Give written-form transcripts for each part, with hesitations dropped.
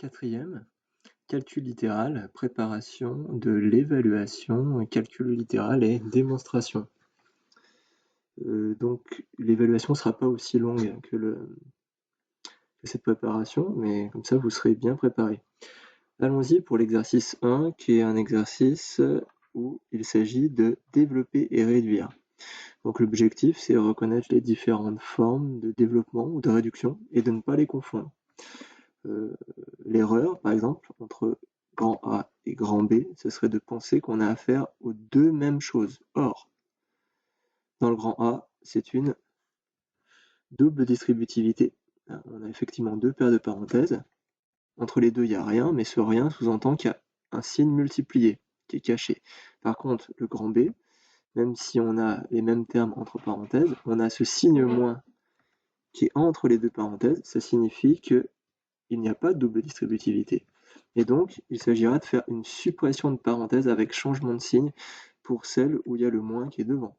Quatrième, calcul littéral, préparation de l'évaluation, calcul littéral et démonstration. Donc l'évaluation ne sera pas aussi longue que cette préparation, mais comme ça vous serez bien préparé. Allons-y pour l'exercice 1, qui est un exercice où il s'agit de développer et réduire. Donc l'objectif, c'est de reconnaître les différentes formes de développement ou de réduction et de ne pas les confondre. L'erreur, par exemple, entre grand A et grand B, ce serait de penser qu'on a affaire aux deux mêmes choses. Or, dans le grand A, c'est une double distributivité. On a effectivement deux paires de parenthèses. Entre les deux, il n'y a rien, mais ce rien sous-entend qu'il y a un signe multiplié qui est caché. Par contre, le grand B, même si on a les mêmes termes entre parenthèses, on a ce signe moins qui est entre les deux parenthèses. Ça signifie qu'il n'y a pas de double distributivité. Et donc, il s'agira de faire une suppression de parenthèse avec changement de signe pour celle où il y a le moins qui est devant.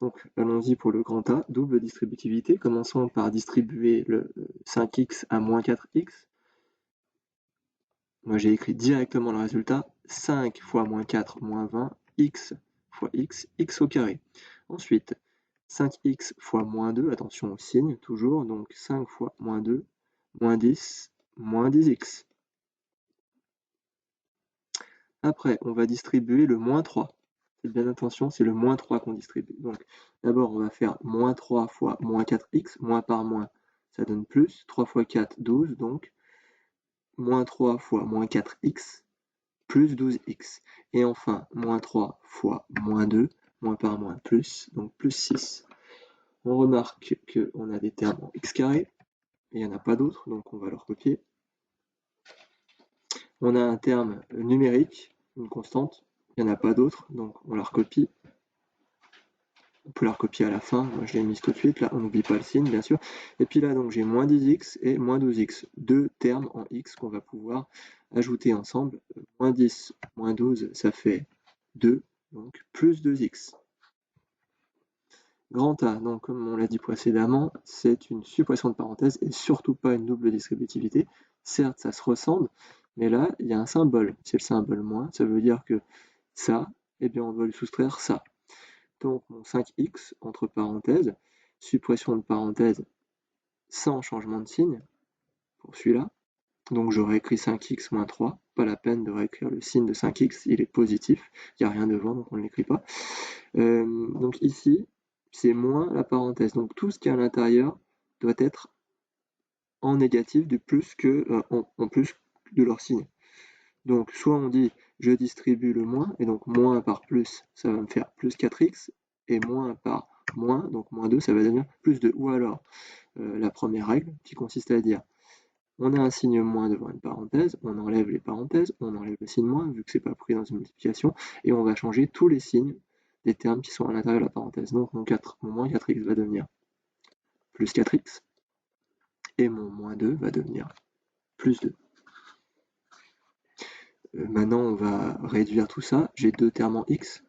Donc, allons-y pour le grand A, double distributivité. Commençons par distribuer le 5x à moins 4x. Moi, j'ai écrit directement le résultat. 5 fois moins 4, moins 20, x fois x, x au carré. Ensuite, 5x fois moins 2, attention au signe, toujours. Donc, 5 fois moins 2, moins 10, moins 10x. Après, on va distribuer le moins 3. Faites bien attention, c'est le moins 3 qu'on distribue. Donc, d'abord, on va faire moins 3 fois moins 4x, moins par moins, ça donne plus. 3 fois 4, 12, donc moins 3 fois moins 4x, plus 12x. Et enfin, moins 3 fois moins 2, moins par moins, plus, donc plus 6. On remarque qu'on a des termes en x carré, et il n'y en a pas d'autres, donc on va le recopier. On a un terme numérique, une constante, il n'y en a pas d'autres, donc on la recopie. On peut la recopier à la fin, moi je l'ai mise tout de suite, là on n'oublie pas le signe bien sûr. Et puis là donc j'ai moins 10x et moins 12x, deux termes en x qu'on va pouvoir ajouter ensemble. Moins 10, moins 12, ça fait 2, donc plus 2x. Grand A, donc comme on l'a dit précédemment, c'est une suppression de parenthèse et surtout pas une double distributivité. Certes, ça se ressemble, mais là, il y a un symbole. C'est le symbole moins, ça veut dire que ça, eh bien on va lui soustraire ça. Donc mon 5x, entre parenthèses, suppression de parenthèse sans changement de signe, pour celui-là. Donc j'aurais écrit 5x moins 3, pas la peine de réécrire le signe de 5x, il est positif, il n'y a rien devant, donc on ne l'écrit pas. Donc ici, c'est moins la parenthèse. Donc tout ce qui est à l'intérieur doit être en négatif du plus que en plus de leur signe. Donc soit on dit je distribue le moins, et donc moins par plus, ça va me faire plus 4x, et moins par moins, donc moins 2, ça va devenir plus 2. Ou alors la première règle qui consiste à dire on a un signe moins devant une parenthèse, on enlève les parenthèses, on enlève le signe moins vu que c'est pas pris dans une multiplication, et on va changer tous les signes des termes qui sont à l'intérieur de la parenthèse. Donc mon moins 4x va devenir plus 4x, et mon moins 2 va devenir plus 2. Maintenant on va réduire tout ça, j'ai deux termes en x,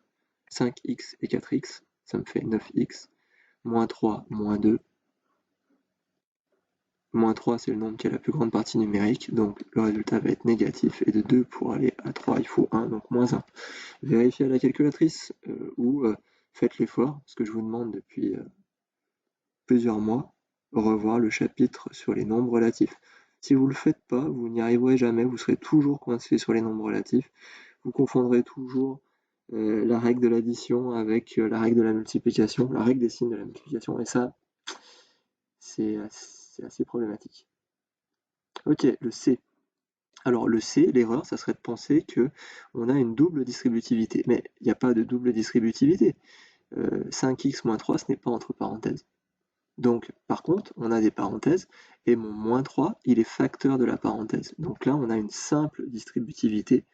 5x et 4x, ça me fait 9x, moins 3, moins 2, moins 3 c'est le nombre qui a la plus grande partie numérique, donc le résultat va être négatif, et de 2 pour aller à 3 il faut 1, donc moins 1. Vérifiez à la calculatrice ou faites l'effort, ce que je vous demande depuis plusieurs mois, revoir le chapitre sur les nombres relatifs. Si vous ne le faites pas, vous n'y arriverez jamais, vous serez toujours coincé sur les nombres relatifs, vous confondrez toujours la règle de l'addition avec la règle de la multiplication, la règle des signes de la multiplication, et ça, c'est assez problématique. Ok, le C. Alors le C, l'erreur, ça serait de penser qu'on a une double distributivité, mais il n'y a pas de double distributivité. 5x moins 3, ce n'est pas entre parenthèses. Donc, par contre, on a des parenthèses, et mon moins 3, il est facteur de la parenthèse. Donc là, on a une simple distributivité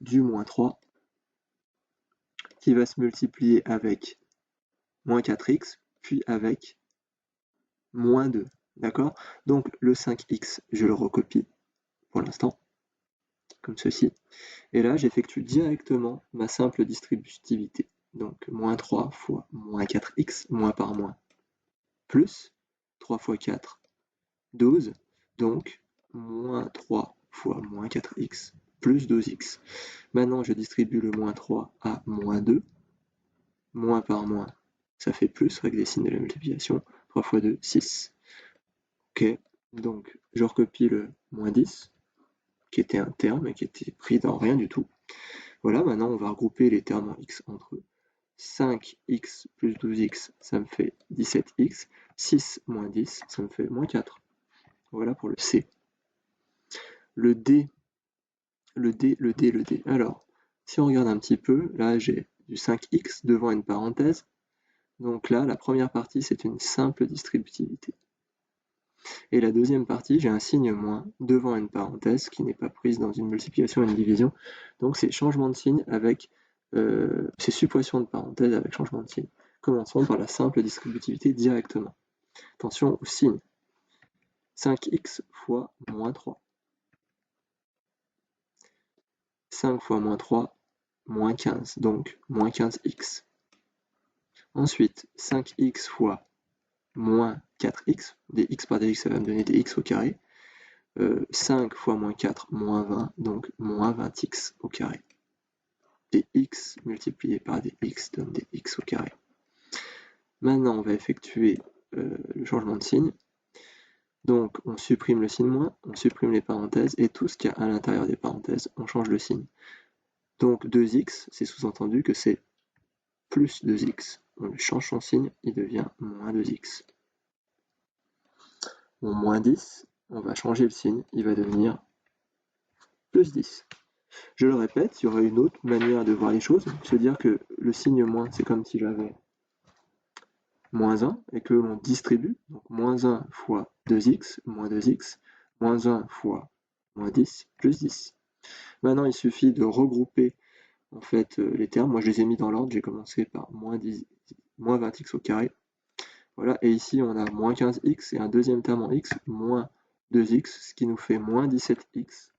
du moins 3 qui va se multiplier avec moins 4x, puis avec moins 2. D'accord? Donc le 5x, je le recopie pour l'instant, comme ceci. Et là, j'effectue directement ma simple distributivité. Donc moins 3 fois moins 4x, moins par moins, plus 3 fois 4, 12, donc moins 3 fois moins 4x plus 12x. Maintenant, je distribue le moins 3 à moins 2. Moins par moins, ça fait plus, règle des signes de la multiplication. 3 fois 2, 6. Ok, donc je recopie le moins 10, qui était un terme et qui était pris dans rien du tout. Voilà, maintenant on va regrouper les termes en x entre eux. 5x plus 12x, ça me fait 17x. 6 moins 10, ça me fait moins 4. Voilà pour le C. Le D. Alors, si on regarde un petit peu, là j'ai du 5x devant une parenthèse. Donc là, la première partie, c'est une simple distributivité. Et la deuxième partie, j'ai un signe moins devant une parenthèse qui n'est pas prise dans une multiplication et une division. Donc c'est changement de signe avec, c'est suppression de parenthèse avec changement de signe. Commençons par la simple distributivité directement. Attention au signe. 5x fois moins 3. 5 fois moins 3, moins 15, donc moins 15x. Ensuite, 5x fois moins 4x, des x par des x, ça va me donner des x au carré. 5 fois moins 4, moins 20, donc moins 20x au carré. Des x multipliés par des x donne des x au carré. Maintenant, on va effectuer le changement de signe. Donc, on supprime le signe moins, on supprime les parenthèses, et tout ce qu'il y a à l'intérieur des parenthèses, on change le signe. Donc, 2x, c'est sous-entendu que c'est plus 2x. On lui change son signe, il devient moins 2x. Mon moins 10, on va changer le signe, il va devenir plus 10. Je le répète, il y aurait une autre manière de voir les choses, se dire que le signe moins, c'est comme si j'avais moins 1 et que l'on distribue, donc moins 1 fois 2x, moins 2x, moins 1 fois moins 10, plus 10. Maintenant, il suffit de regrouper en fait les termes. Moi, je les ai mis dans l'ordre, j'ai commencé par moins 20x au carré. Voilà, et ici, on a moins 15x et un deuxième terme en x, moins 2x, ce qui nous fait moins 17x.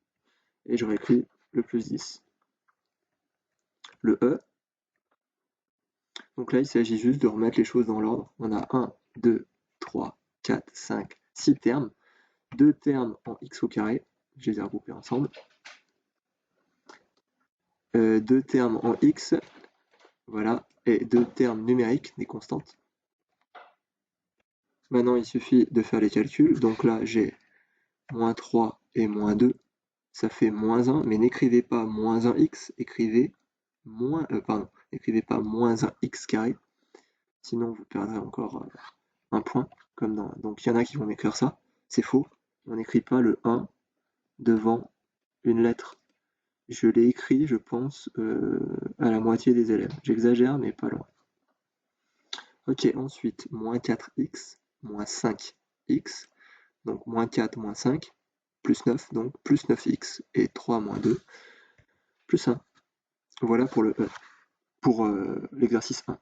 Et je réécris le plus 10. Le E. Donc là, il s'agit juste de remettre les choses dans l'ordre. On a 1, 2, 3, 4, 5, 6 termes. 2 termes en x au carré. Je les ai regroupés ensemble. 2 termes en x. Voilà. Et 2 termes numériques, des constantes. Maintenant, il suffit de faire les calculs. Donc là, j'ai moins 3 et moins 2. Ça fait moins 1. Mais n'écrivez pas moins 1x. Écrivez n'écrivez pas moins 1x carré. Sinon, vous perdrez encore un point. Donc, il y en a qui vont m'écrire ça. C'est faux. On n'écrit pas le 1 devant une lettre. Je l'ai écrit, je pense, à la moitié des élèves. J'exagère, mais pas loin. Ok, ensuite, moins 4x, moins 5x. Donc, moins 4, moins 5, plus 9, donc plus 9x. Et 3 moins 2, plus 1. Voilà pour l'exercice 1.